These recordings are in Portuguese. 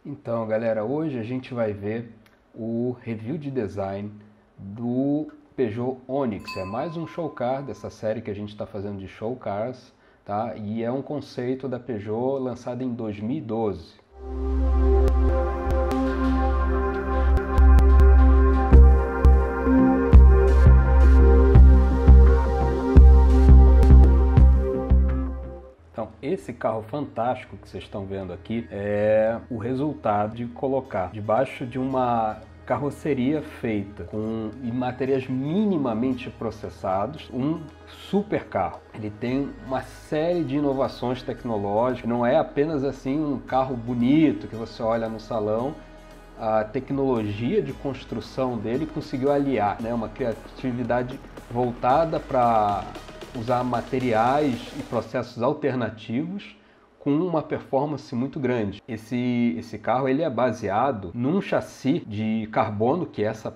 Então, galera, hoje a gente vai ver o review de design do Peugeot Onix. É mais um show car dessa série que a gente está fazendo de show cars, tá? E é um conceito da Peugeot lançado em 2012. Então, esse carro fantástico que vocês estão vendo aqui é o resultado de colocar debaixo de uma carroceria feita com materiais minimamente processados, um super carro. Ele tem uma série de inovações tecnológicas, não é apenas assim um carro bonito que você olha no salão. A tecnologia de construção dele conseguiu aliar, né, uma criatividade voltada para usar materiais e processos alternativos com uma performance muito grande. Esse carro ele é baseado num chassi de carbono, que é essa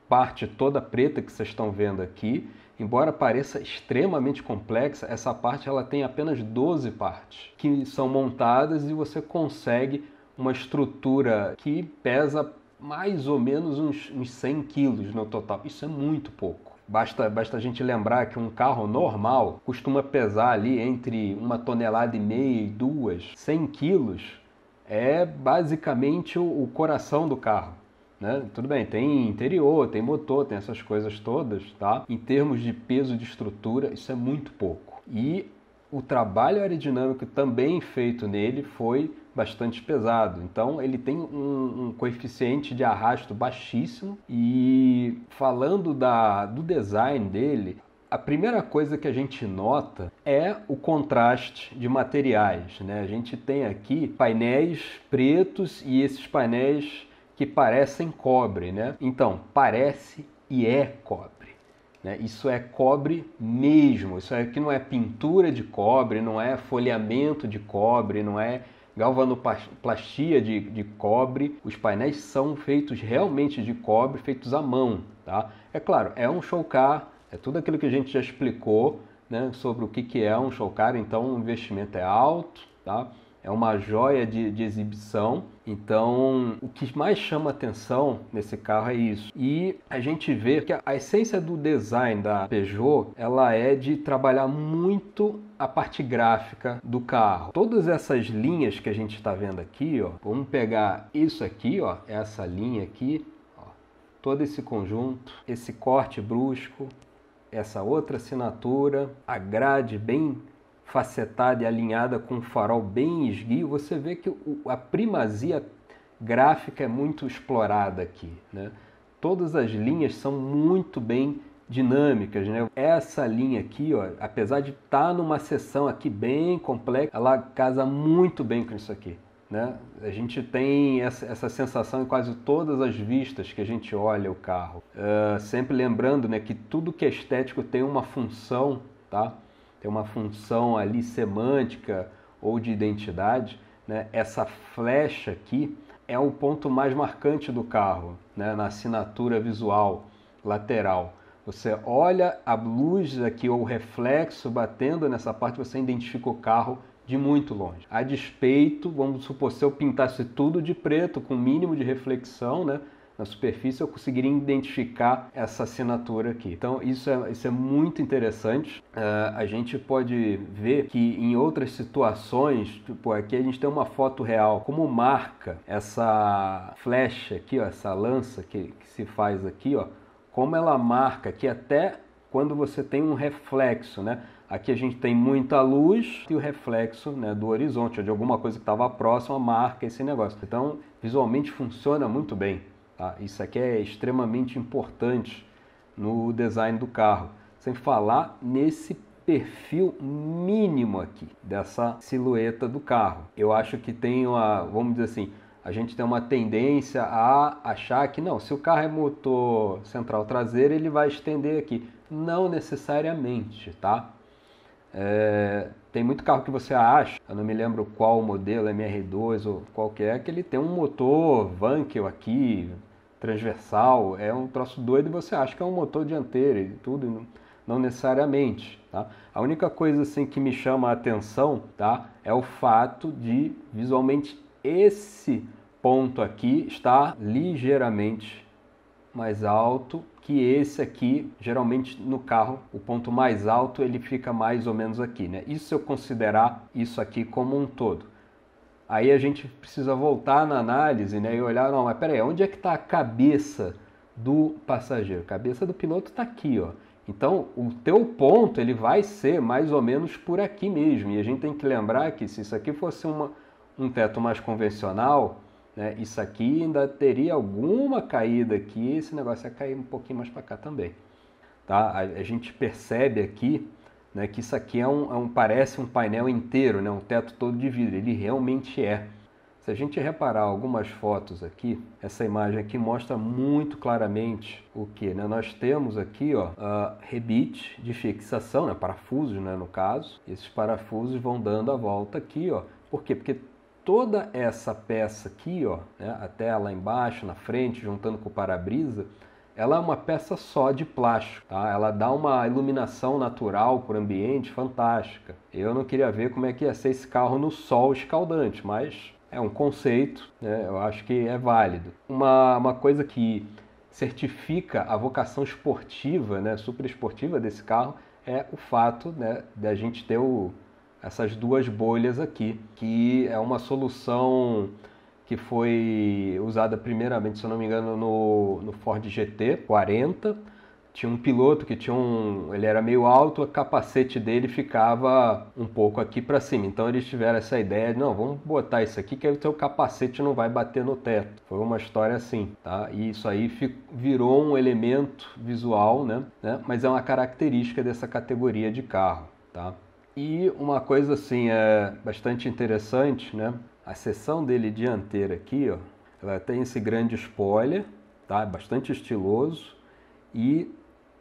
parte toda preta que vocês estão vendo aqui. Embora pareça extremamente complexa, essa parte ela tem apenas 12 partes que são montadas e você consegue uma estrutura que pesa mais ou menos uns 100 quilos no total. Isso é muito pouco. Basta a gente lembrar que um carro normal costuma pesar ali entre 1,5 toneladas e 2. 100 quilos é basicamente o coração do carro, né? Tudo bem, tem interior, tem motor, tem essas coisas todas, tá? Em termos de peso de estrutura, isso é muito pouco. E o trabalho aerodinâmico também feito nele foi bastante pesado. Então ele tem um coeficiente de arrasto baixíssimo. E falando do design dele, a primeira coisa que a gente nota é o contraste de materiais, né? A gente tem aqui painéis pretos e esses painéis que parecem cobre, né? Então, parece e é cobre. Isso é cobre mesmo, isso aqui não é pintura de cobre, não é folheamento de cobre, não é galvanoplastia de cobre. Os painéis são feitos realmente de cobre, feitos à mão, tá? É claro, é um show car, é tudo aquilo que a gente já explicou, né, sobre o que é um show car, então o investimento é alto, tá? É uma joia de exibição. Então, o que mais chama atenção nesse carro é isso. E a gente vê que a essência do design da Peugeot, ela é de trabalhar muito a parte gráfica do carro. Todas essas linhas que a gente está vendo aqui, ó, vamos pegar isso aqui, ó, essa linha aqui, ó, todo esse conjunto, esse corte brusco, essa outra assinatura, a grade bem facetada e alinhada com um farol bem esguio, você vê que a primazia gráfica é muito explorada aqui, né? Todas as linhas são muito bem dinâmicas, né? Essa linha aqui, ó, apesar de estar numa seção aqui bem complexa, ela casa muito bem com isso aqui, né? A gente tem essa sensação em quase todas as vistas que a gente olha o carro. Sempre lembrando, né, que tudo que é estético tem uma função, tá? Tem uma função ali semântica ou de identidade, né? Essa flecha aqui é o ponto mais marcante do carro, né? Na assinatura visual lateral. Você olha a luz aqui ou o reflexo batendo nessa parte, você identifica o carro de muito longe. A despeito, vamos supor, se eu pintasse tudo de preto com mínimo de reflexão, né, na superfície, eu conseguiria identificar essa assinatura aqui. Então isso é muito interessante. A gente pode ver que em outras situações, tipo, aqui a gente tem uma foto real, como marca essa flecha aqui, ó, essa lança que se faz aqui, ó, como ela marca aqui até quando você tem um reflexo, né? Aqui a gente tem muita luz e o reflexo, né, do horizonte, ou de alguma coisa que estava próxima, marca esse negócio. Então, visualmente funciona muito bem. Tá? Isso aqui é extremamente importante no design do carro. Sem falar nesse perfil mínimo aqui, dessa silhueta do carro. Eu acho que tem uma, vamos dizer assim, a gente tem uma tendência a achar que não, se o carro é motor central traseiro, ele vai estender aqui. Não necessariamente, tá? Tem muito carro que você acha, eu não me lembro qual modelo, MR2 ou qual que ele tem um motor Wankel aqui, transversal, é um troço doido e você acha que é um motor dianteiro e tudo, não necessariamente, tá? A única coisa assim que me chama a atenção, tá, é o fato de visualmente esse ponto aqui está ligeiramente mais alto que esse aqui. Geralmente no carro o ponto mais alto ele fica mais ou menos aqui, né? Isso se eu considerar isso aqui como um todo. Aí a gente precisa voltar na análise, né, e olhar, não, mas peraí, onde é que está a cabeça do passageiro? A cabeça do piloto está aqui, ó. Então o teu ponto ele vai ser mais ou menos por aqui mesmo. E a gente tem que lembrar que se isso aqui fosse um teto mais convencional, né, isso aqui ainda teria alguma caída aqui, esse negócio ia cair um pouquinho mais para cá também. Tá? A gente percebe aqui, né, que isso aqui parece um painel inteiro, né, um teto todo de vidro, ele realmente é. Se a gente reparar algumas fotos aqui, essa imagem aqui mostra muito claramente o que, né? Nós temos aqui, ó, rebite de fixação, né, parafusos, né, no caso. Esses parafusos vão dando a volta aqui, ó. Por quê? Porque toda essa peça aqui, ó, né, até lá embaixo, na frente, juntando com o para-brisa, ela é uma peça só de plástico, tá? Ela dá uma iluminação natural para o ambiente fantástica. Eu não queria ver como é que ia ser esse carro no sol escaldante, mas é um conceito, né? Eu acho que é válido. Uma coisa que certifica a vocação esportiva, né, super esportiva desse carro é o fato, né, de a gente ter essas duas bolhas aqui, que é uma solução que foi usada primeiramente, se eu não me engano, no Ford GT 40. Tinha um piloto que ele era meio alto, o capacete dele ficava um pouco aqui para cima. Então eles tiveram essa ideia de, não, vamos botar isso aqui que aí o teu capacete não vai bater no teto. Foi uma história assim, tá? E isso aí virou um elemento visual, né? Mas é uma característica dessa categoria de carro, tá? E uma coisa assim bastante interessante, né? A seção dele dianteira aqui, ó, ela tem esse grande spoiler, tá? Bastante estiloso, e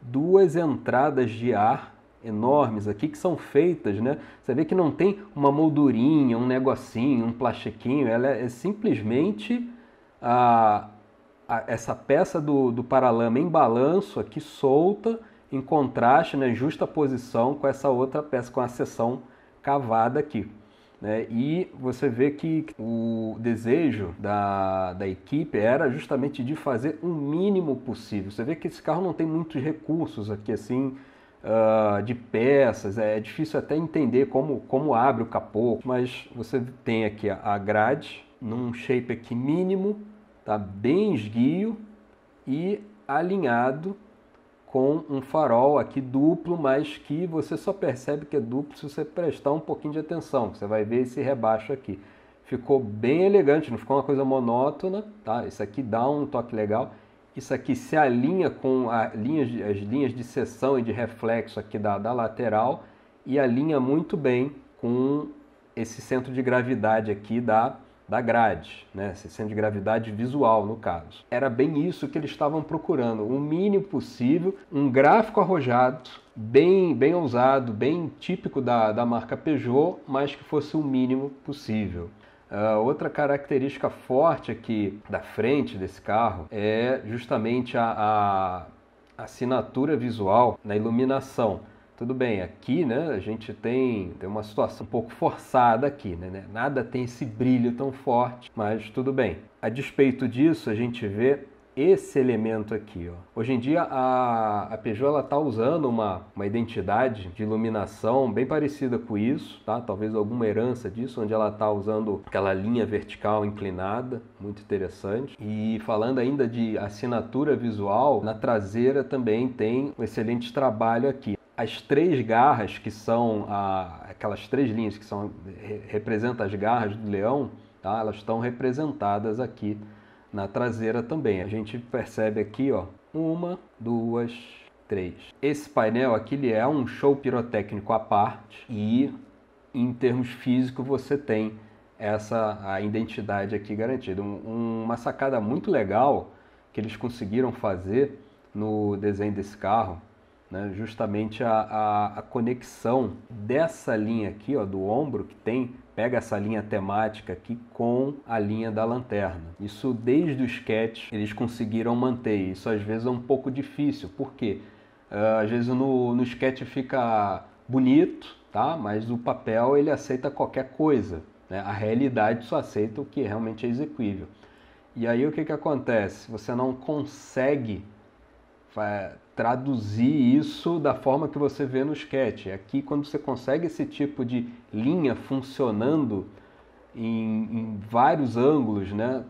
duas entradas de ar enormes aqui que são feitas, né? Você vê que não tem uma moldurinha, um negocinho, um plastiquinho, ela é simplesmente essa peça do paralama em balanço aqui solta, em contraste, né, justa posição com essa outra peça, com a seção cavada aqui. Né? E você vê que o desejo da equipe era justamente de fazer o mínimo possível. Você vê que esse carro não tem muitos recursos aqui assim, de peças, é difícil até entender como abre o capô, mas você tem aqui a grade num shape aqui mínimo, tá bem esguio e alinhado com um farol aqui duplo, mas que você só percebe que é duplo se você prestar um pouquinho de atenção. Você vai ver esse rebaixo aqui. Ficou bem elegante, não ficou uma coisa monótona, tá? Isso aqui dá um toque legal. Isso aqui se alinha com as linhas de seção e de reflexo aqui da lateral e alinha muito bem com esse centro de gravidade aqui da grade, né? Esse centro de gravidade visual, no caso. Era bem isso que eles estavam procurando, o mínimo possível, um gráfico arrojado, bem ousado, bem típico da marca Peugeot, mas que fosse o mínimo possível. Outra característica forte aqui da frente desse carro é justamente a assinatura visual na iluminação. Tudo bem, aqui, né, a gente tem uma situação um pouco forçada aqui, né? Nada tem esse brilho tão forte, mas tudo bem. A despeito disso, a gente vê esse elemento aqui, ó. Hoje em dia a Peugeot está usando uma identidade de iluminação bem parecida com isso, tá? Talvez alguma herança disso, onde ela está usando aquela linha vertical inclinada, muito interessante. E falando ainda de assinatura visual, na traseira também tem um excelente trabalho aqui. As três garras, que são aquelas três linhas que representam as garras do leão, tá? Elas estão representadas aqui na traseira também. A gente percebe aqui, ó, 1, 2, 3. Esse painel aqui ele é um show pirotécnico à parte e, em termos físicos, você tem a identidade aqui garantida. Uma sacada muito legal que eles conseguiram fazer no desenho desse carro, né, justamente a conexão dessa linha aqui, ó, do ombro, que pega essa linha temática aqui com a linha da lanterna. Isso desde o sketch eles conseguiram manter. Isso às vezes é um pouco difícil, porque às vezes no sketch fica bonito, tá? Mas o papel ele aceita qualquer coisa. né? A realidade só aceita o que realmente é execuível. E aí o que acontece? Você não consegue traduzir isso da forma que você vê no sketch. Aqui, quando você consegue esse tipo de linha funcionando em vários ângulos, né,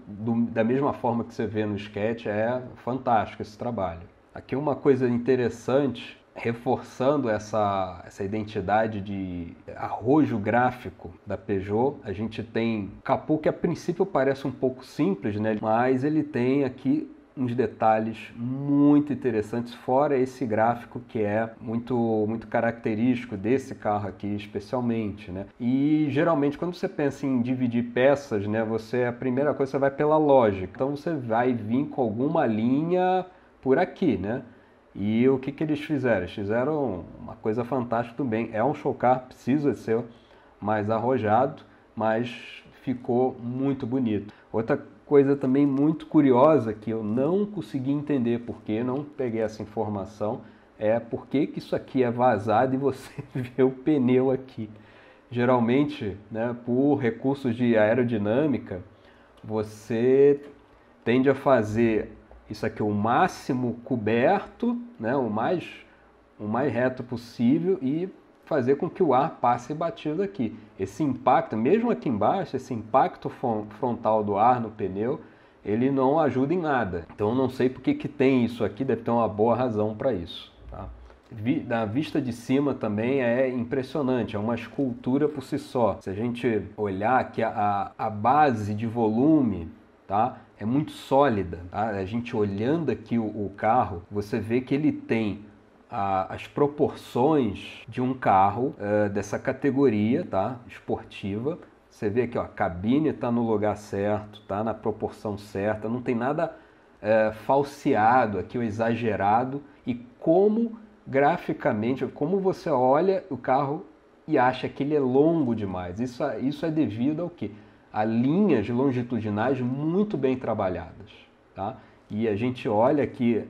da mesma forma que você vê no sketch, é fantástico esse trabalho. Aqui uma coisa interessante, reforçando essa identidade de arrojo gráfico da Peugeot, a gente tem capô que a princípio parece um pouco simples, né, mas ele tem aqui uns detalhes muito interessantes, fora esse gráfico que é muito característico desse carro aqui especialmente, né? E geralmente quando você pensa em dividir peças, né, a primeira coisa você vai pela lógica. Então você vai vir com alguma linha por aqui, né? E o que eles fizeram? Eles fizeram uma coisa fantástica também. É um show car, precisa ser mais arrojado, mas ficou muito bonito. Outra coisa também muito curiosa que eu não consegui entender porque não peguei essa informação é por que isso aqui é vazado e você vê o pneu aqui. Geralmente, né, por recursos de aerodinâmica, você tende a fazer isso aqui o máximo coberto, né, o mais reto possível e fazer com que o ar passe batido aqui. Esse impacto, mesmo aqui embaixo, esse impacto frontal do ar no pneu, ele não ajuda em nada. Então eu não sei por que tem isso aqui, deve ter uma boa razão para isso. Tá? Da vista de cima também é impressionante, é uma escultura por si só. Se a gente olhar aqui a base de volume, tá? É muito sólida. Tá? A gente olhando aqui o carro, você vê que ele tem as proporções de um carro dessa categoria, tá? Esportiva. Você vê aqui, ó, a cabine está no lugar certo, está na proporção certa, não tem nada falseado aqui ou exagerado. E como graficamente, como você olha o carro e acha que ele é longo demais. Isso é devido ao quê? A linhas longitudinais muito bem trabalhadas, tá? E a gente olha aqui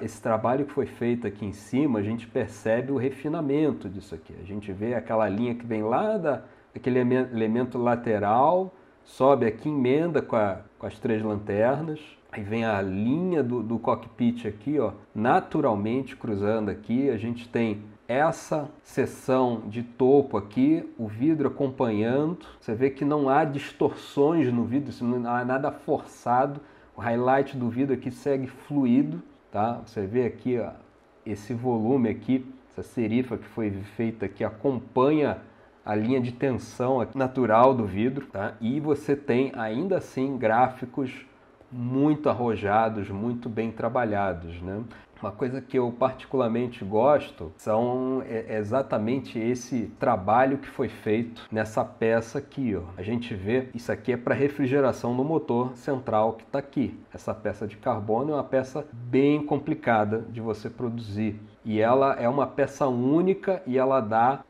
esse trabalho que foi feito aqui em cima, a gente percebe o refinamento disso aqui. A gente vê aquela linha que vem lá daquele elemento lateral, sobe aqui, emenda com as três lanternas, aí vem a linha do cockpit aqui, ó, naturalmente cruzando aqui. A gente tem essa seção de topo aqui, o vidro acompanhando. Você vê que não há distorções no vidro, não há nada forçado. O highlight do vidro aqui segue fluido, tá? Você vê aqui, ó, esse volume aqui, essa serifa que foi feita aqui acompanha a linha de tensão natural do vidro, tá? E você tem ainda assim gráficos muito arrojados, muito bem trabalhados, né? Uma coisa que eu particularmente gosto são exatamente esse trabalho que foi feito nessa peça aqui, ó. A gente vê, isso aqui é para refrigeração do motor central que está aqui. Essa peça de carbono é uma peça bem complicada de você produzir. E ela é uma peça única e ela dá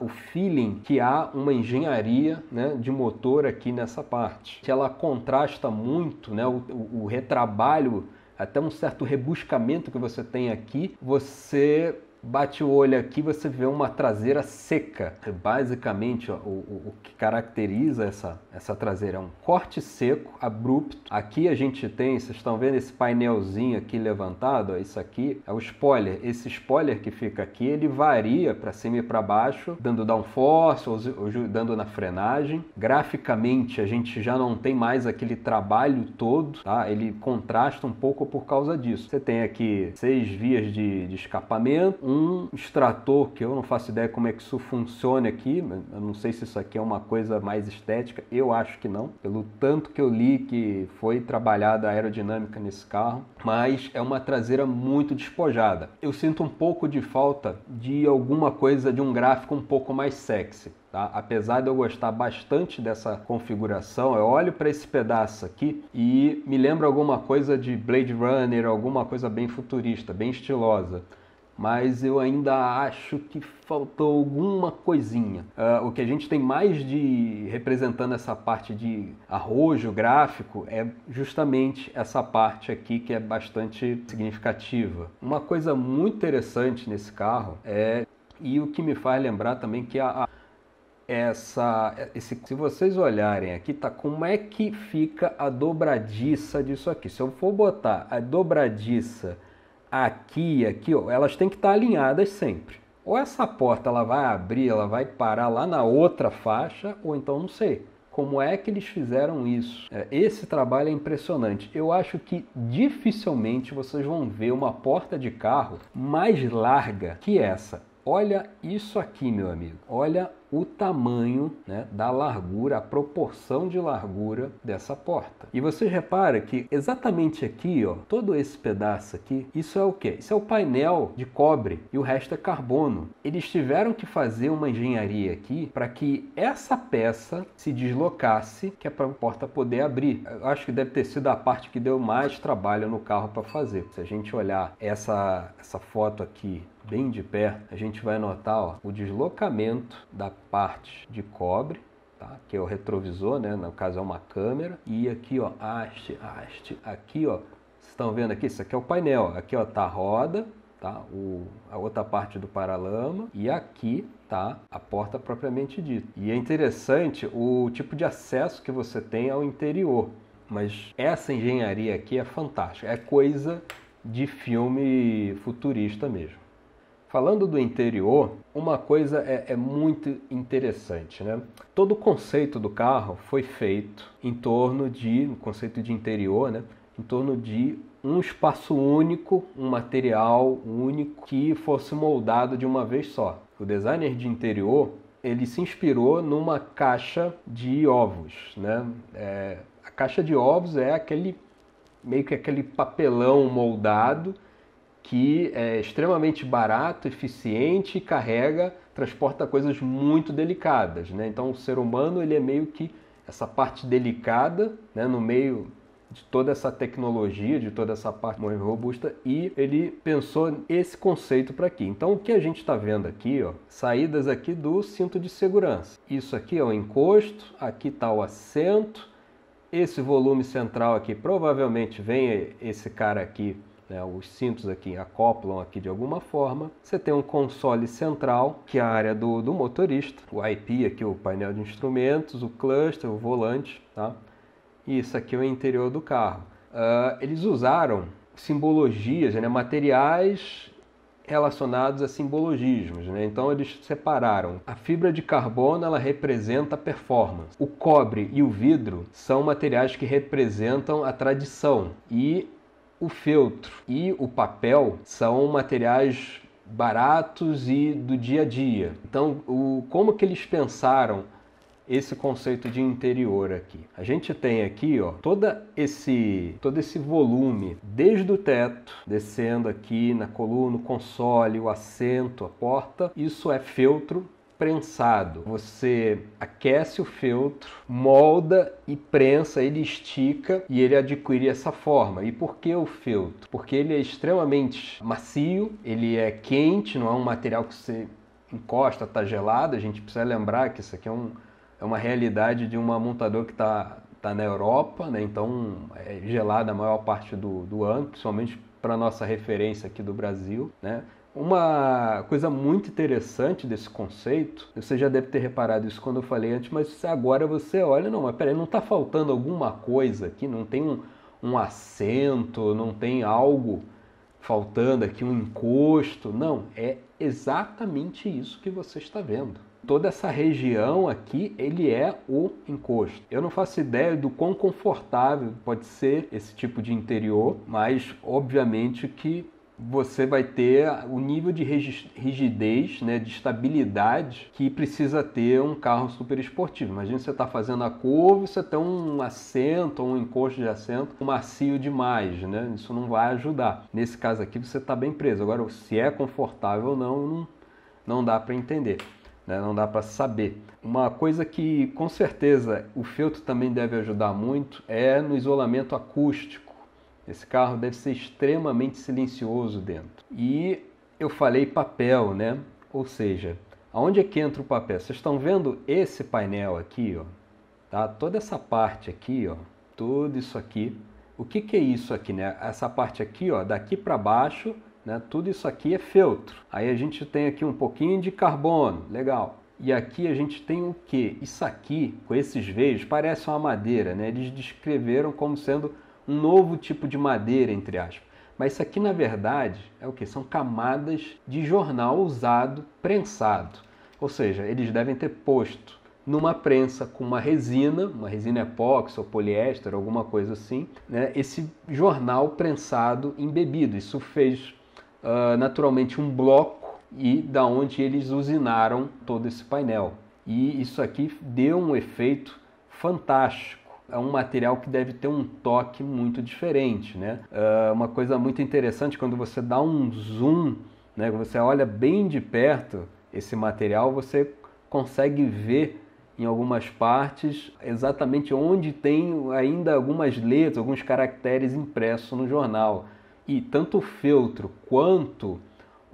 o feeling que há uma engenharia, né, de motor aqui nessa parte. Que ela contrasta muito, né, o retrabalho, até um certo rebuscamento que você tem aqui. Você bate o olho aqui, você vê uma traseira seca. Basicamente, ó, o que caracteriza essa traseira é um corte seco, abrupto. Aqui a gente tem, vocês estão vendo esse painelzinho aqui levantado? Ó, isso aqui é o spoiler. Esse spoiler que fica aqui, ele varia para cima e para baixo, dando downforce ou dando na frenagem. Graficamente, a gente já não tem mais aquele trabalho todo, tá? Ele contrasta um pouco por causa disso. Você tem aqui 6 vias de escapamento, um extrator, que eu não faço ideia como é que isso funciona aqui, eu não sei se isso aqui é uma coisa mais estética, eu acho que não, pelo tanto que eu li que foi trabalhada a aerodinâmica nesse carro, mas é uma traseira muito despojada. Eu sinto um pouco de falta de alguma coisa, de um gráfico um pouco mais sexy. Tá? Apesar de eu gostar bastante dessa configuração, eu olho para esse pedaço aqui e me lembra alguma coisa de Blade Runner, alguma coisa bem futurista, bem estilosa. Mas eu ainda acho que faltou alguma coisinha. O que a gente tem mais de representando essa parte de arrojo gráfico é justamente essa parte aqui que é bastante significativa. Uma coisa muito interessante nesse carro e o que me faz lembrar também que se vocês olharem aqui, tá, como é que fica a dobradiça disso aqui. Se eu for botar a dobradiça aqui e aqui, ó, elas têm que estar alinhadas sempre. Ou essa porta ela vai abrir, ela vai parar lá na outra faixa, ou então não sei. Como é que eles fizeram isso? Esse trabalho é impressionante. Eu acho que dificilmente vocês vão ver uma porta de carro mais larga que essa. Olha isso aqui, meu amigo. Olha o tamanho, né, da largura, a proporção de largura dessa porta. E você repara que exatamente aqui, ó, todo esse pedaço aqui, isso é o quê? Isso é o painel de cobre e o resto é carbono. Eles tiveram que fazer uma engenharia aqui para que essa peça se deslocasse, que é para a porta poder abrir. Eu acho que deve ter sido a parte que deu mais trabalho no carro para fazer. Se a gente olhar essa foto aqui bem de perto, a gente vai notar, ó, o deslocamento da parte de cobre, tá? Que é o retrovisor, né? No caso é uma câmera, e aqui, ó, haste, aqui, ó, vocês estão vendo aqui, isso aqui é o painel, aqui, ó, tá a roda, tá? A outra parte do paralama, e aqui tá a porta propriamente dita. E é interessante o tipo de acesso que você tem ao interior, mas essa engenharia aqui é fantástica, é coisa de filme futurista mesmo. Falando do interior, uma coisa é muito interessante, né? Todo o conceito do carro foi feito em torno de, o conceito de interior, né? Em torno de um espaço único, um material único que fosse moldado de uma vez só. O designer de interior, ele se inspirou numa caixa de ovos, né? A caixa de ovos é meio que aquele papelão moldado que é extremamente barato, eficiente, transporta coisas muito delicadas, né? Então o ser humano ele é meio que essa parte delicada, né, no meio de toda essa tecnologia, de toda essa parte mais robusta, e ele pensou esse conceito para aqui. Então o que a gente está vendo aqui, ó, saídas aqui do cinto de segurança. Isso aqui é o encosto, aqui está o assento, esse volume central aqui provavelmente vem esse cara aqui, né, os cintos aqui acoplam aqui de alguma forma. Você tem um console central, que é a área do motorista. O IP aqui, o painel de instrumentos, o cluster, o volante, tá? E isso aqui é o interior do carro. Eles usaram simbologias, né, materiais relacionados a simbologismos, né? Então eles separaram. A fibra de carbono, ela representa a performance. O cobre e o vidro são materiais que representam a tradição. E o feltro e o papel são materiais baratos e do dia a dia. Então, como que eles pensaram esse conceito de interior aqui? A gente tem aqui, ó, todo esse volume, desde o teto, descendo aqui na coluna, o console, o assento, a porta, isso é feltro prensado. Você aquece o feltro, molda e prensa, ele estica e ele adquire essa forma. E por que o feltro? Porque ele é extremamente macio, ele é quente, não é um material que você encosta, está gelado. A gente precisa lembrar que isso aqui é uma realidade de uma montadora que está na Europa, né? Então é gelada a maior parte do ano, principalmente para a nossa referência aqui do Brasil, né? Uma coisa muito interessante desse conceito, você já deve ter reparado isso quando eu falei antes, mas agora você olha, não, mas peraí, não está faltando alguma coisa aqui, não tem um assento, não tem algo faltando aqui, um encosto, não, é exatamente isso que você está vendo. Toda essa região aqui, ele é o encosto. Eu não faço ideia do quão confortável pode ser esse tipo de interior, mas obviamente que você vai ter o nível de rigidez, né, de estabilidade que precisa ter um carro super esportivo. Imagina você está fazendo a curva, você tem um assento ou um encosto de assento macio demais, né? Isso não vai ajudar. Nesse caso aqui você está bem preso. Agora, se é confortável ou não dá para entender, né? Não dá para saber. Uma coisa que com certeza o feltro também deve ajudar muito é no isolamento acústico. Esse carro deve ser extremamente silencioso dentro. E eu falei papel, né? Ou seja, aonde é que entra o papel? Vocês estão vendo esse painel aqui, ó? Tá? Toda essa parte aqui, ó, tudo isso aqui. O que é isso aqui, né? Essa parte aqui, ó, daqui para baixo, né? Tudo isso aqui é feltro. Aí a gente tem aqui um pouquinho de carbono, legal. E aqui a gente tem o quê? Isso aqui, com esses veios, parece uma madeira, né? Eles descreveram como sendo um novo tipo de madeira, entre aspas. Mas isso aqui, na verdade, é o quê? São camadas de jornal usado, prensado. Ou seja, eles devem ter posto numa prensa com uma resina epóxi ou poliéster, alguma coisa assim, né? Esse jornal prensado embebido. Isso fez naturalmente um bloco e da onde eles usinaram todo esse painel. E isso aqui deu um efeito fantástico. É um material que deve ter um toque muito diferente, né? Uma coisa muito interessante, quando você dá um zoom, né? Quando você olha bem de perto esse material, você consegue ver em algumas partes exatamente onde tem ainda algumas letras, alguns caracteres impressos no jornal. E tanto o feltro quanto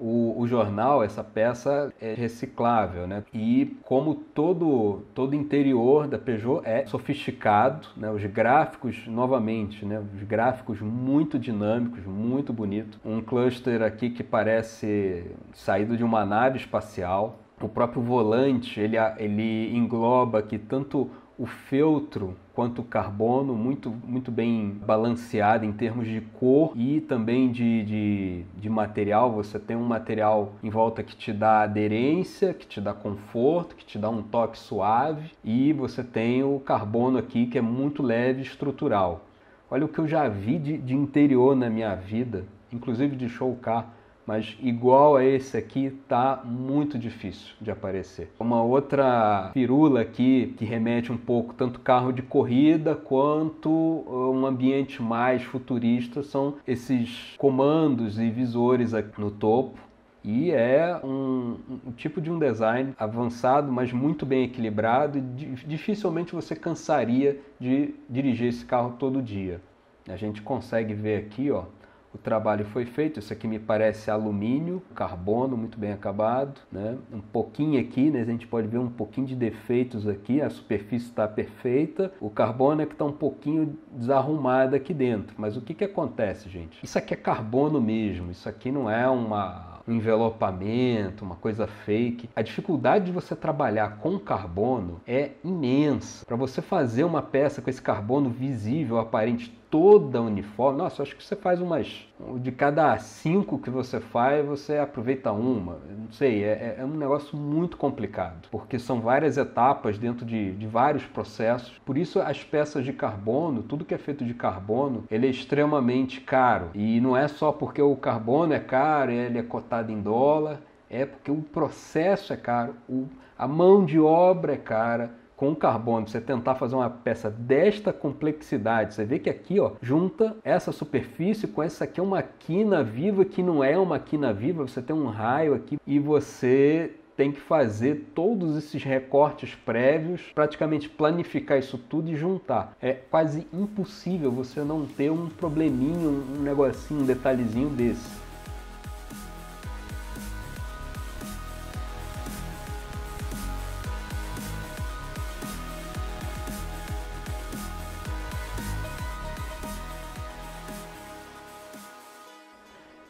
o jornal, essa peça é reciclável, né? E como todo interior da Peugeot é sofisticado, né? Os gráficos, novamente, né? Os gráficos muito dinâmicos, muito bonito. Um cluster aqui que parece saído de uma nave espacial. O próprio volante, ele engloba aqui tanto o feltro quanto o carbono, muito bem balanceado em termos de cor e também de material. Você tem um material em volta que te dá aderência, que te dá conforto, que te dá um toque suave, e você tem o carbono aqui que é muito leve e estrutural. Olha o que eu já vi de interior na minha vida, inclusive de show car, mas igual a esse aqui tá muito difícil de aparecer. Uma outra firula aqui que remete um pouco tanto carro de corrida quanto um ambiente mais futurista são esses comandos e visores aqui no topo. E é um tipo de um design avançado, mas muito bem equilibrado, e dificilmente você cansaria de dirigir esse carro todo dia. A gente consegue ver aqui, ó, o trabalho foi feito. Isso aqui me parece alumínio, carbono, muito bem acabado, né? Um pouquinho aqui, né? A gente pode ver um pouquinho de defeitos aqui, a superfície está perfeita, o carbono é que está um pouquinho desarrumado aqui dentro. Mas o que que acontece, gente? Isso aqui é carbono mesmo, isso aqui não é um envelopamento, uma coisa fake. A dificuldade de você trabalhar com carbono é imensa. Para você fazer uma peça com esse carbono visível, aparente, toda uniforme, nossa, eu acho que você faz de cada 5 que você faz, você aproveita uma, não sei, é um negócio muito complicado, porque são várias etapas dentro de vários processos. Por isso as peças de carbono, tudo que é feito de carbono, ele é extremamente caro, e não é só porque o carbono é caro, ele é cotado em dólar, é porque o processo é caro, a mão de obra é cara. Com o carbono, você tentar fazer uma peça desta complexidade, você vê que aqui, ó, junta essa superfície com essa aqui, é uma quina viva que não é uma quina viva, você tem um raio aqui e você tem que fazer todos esses recortes prévios, praticamente planificar isso tudo e juntar. É quase impossível você não ter um probleminho, um negocinho, um detalhezinho desse.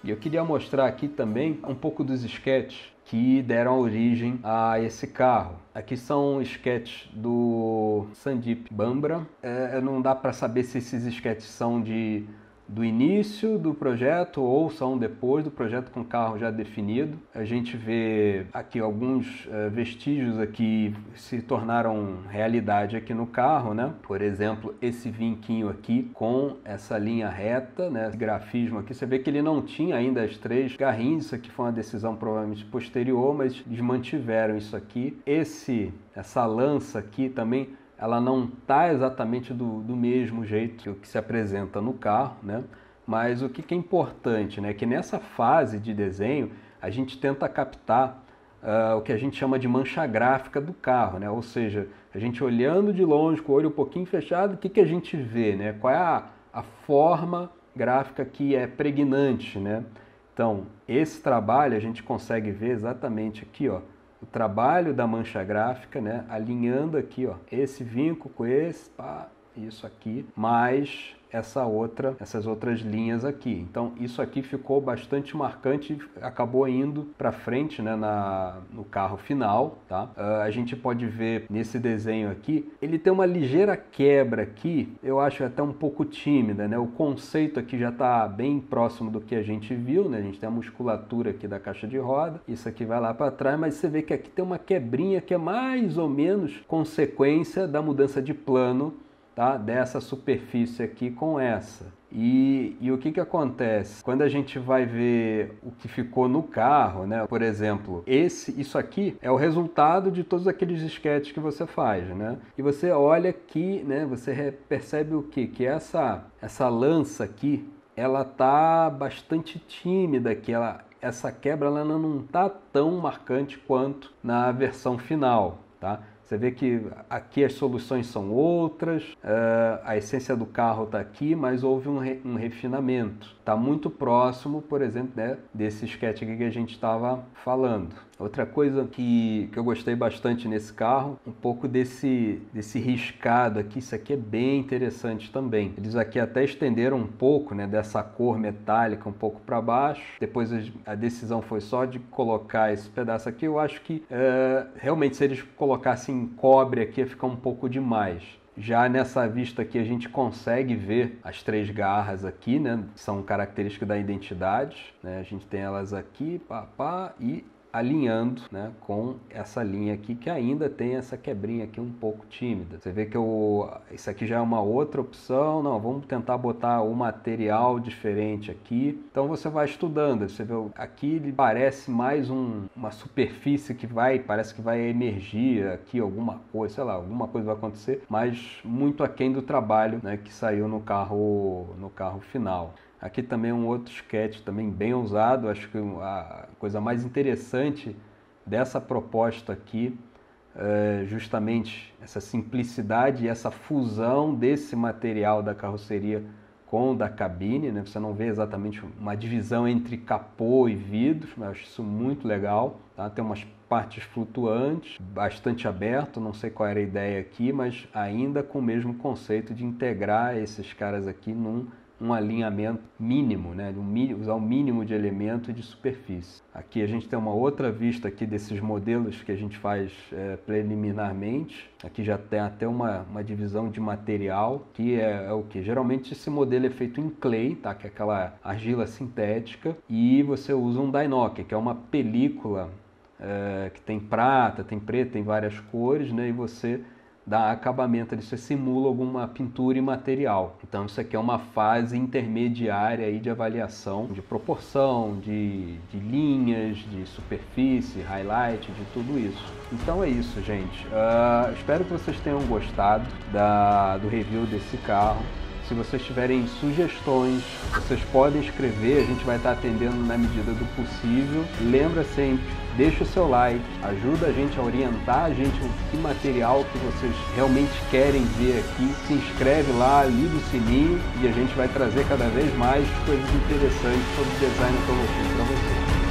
E eu queria mostrar aqui também um pouco dos sketches que deram origem a esse carro. Aqui são sketches do Sandeep Bambra. Não dá para saber se esses sketches são do início do projeto ou são depois do projeto com o carro já definido. A gente vê aqui alguns vestígios aqui se tornaram realidade aqui no carro, né? Por exemplo, esse vinquinho aqui com essa linha reta, né? Esse grafismo aqui, você vê que ele não tinha ainda as 3 garrinhas. Isso aqui foi uma decisão provavelmente posterior, mas eles mantiveram isso aqui. Essa lança aqui também, ela não está exatamente do mesmo jeito que se apresenta no carro, né? Mas o que é importante, né? Que nessa fase de desenho a gente tenta captar o que a gente chama de mancha gráfica do carro, né? Ou seja, a gente olhando de longe com o olho um pouquinho fechado, o que a gente vê, né? Qual é a forma gráfica que é pregnante, né? Então, esse trabalho a gente consegue ver exatamente aqui, ó, o trabalho da mancha gráfica, né, alinhando aqui, ó, esse vinco com esse, pá, isso aqui, mais essas outras linhas aqui. Então isso aqui ficou bastante marcante, acabou indo para frente, né, no carro final, tá? A gente pode ver nesse desenho aqui, ele tem uma ligeira quebra aqui, eu acho até um pouco tímida, né? O conceito aqui já está bem próximo do que a gente viu, né? A gente tem a musculatura aqui da caixa de roda, isso aqui vai lá para trás, mas você vê que aqui tem uma quebrinha que é mais ou menos consequência da mudança de plano, tá? Dessa superfície aqui com essa. E o que acontece? Quando a gente vai ver o que ficou no carro, né? Por exemplo, isso aqui é o resultado de todos aqueles esquetes que você faz, né? E você olha aqui, né? Você percebe o quê? Que essa lança aqui, ela tá bastante tímida aqui, essa quebra ela não tá tão marcante quanto na versão final, tá? Você vê que aqui as soluções são outras, a essência do carro está aqui, mas houve um refinamento. Está muito próximo, por exemplo, né, desse sketch aqui que a gente estava falando. Outra coisa que eu gostei bastante nesse carro, um pouco desse riscado aqui, isso aqui é bem interessante também. Eles aqui até estenderam um pouco, né, dessa cor metálica um pouco para baixo. Depois a decisão foi só de colocar esse pedaço aqui. Eu acho que realmente se eles colocassem cobre aqui ia ficar um pouco demais. Já nessa vista aqui a gente consegue ver as 3 garras aqui, né? São características da identidade, né? A gente tem elas aqui, e alinhando, né, com essa linha aqui que ainda tem essa quebrinha aqui um pouco tímida. Você vê que isso aqui já é uma outra opção. Não, vamos tentar botar um material diferente aqui. Então você vai estudando. Você vê aqui ele parece mais uma superfície que parece que vai emergir aqui alguma coisa, sei lá, alguma coisa vai acontecer, mas muito aquém do trabalho, né, que saiu no carro final. Aqui também um outro sketch também bem ousado. Acho que a coisa mais interessante dessa proposta aqui é justamente essa simplicidade e essa fusão desse material da carroceria com o da cabine, né? Você não vê exatamente uma divisão entre capô e vidros, mas eu acho isso muito legal, tá? Tem umas partes flutuantes, bastante aberto, não sei qual era a ideia aqui, mas ainda com o mesmo conceito de integrar esses caras aqui num alinhamento mínimo, né? Usar o mínimo de elemento e de superfície. Aqui a gente tem uma outra vista aqui desses modelos que a gente faz preliminarmente. Aqui já tem até uma divisão de material, que é o que? Geralmente esse modelo é feito em clay, tá? Que é aquela argila sintética, e você usa um Dynoc, que é uma película que tem prata, tem preto, tem várias cores, né? E você dá acabamento, você simula alguma pintura imaterial. Então isso aqui é uma fase intermediária aí de avaliação de proporção, de linhas, de superfície, highlight, de tudo isso. Então é isso, gente. Espero que vocês tenham gostado do review desse carro. Se vocês tiverem sugestões, vocês podem escrever, a gente vai estar atendendo na medida do possível. Lembra sempre, deixa o seu like, ajuda a gente a orientar a gente o que material que vocês realmente querem ver aqui. Se inscreve lá, liga o sininho e a gente vai trazer cada vez mais coisas interessantes sobre design automotivo para vocês.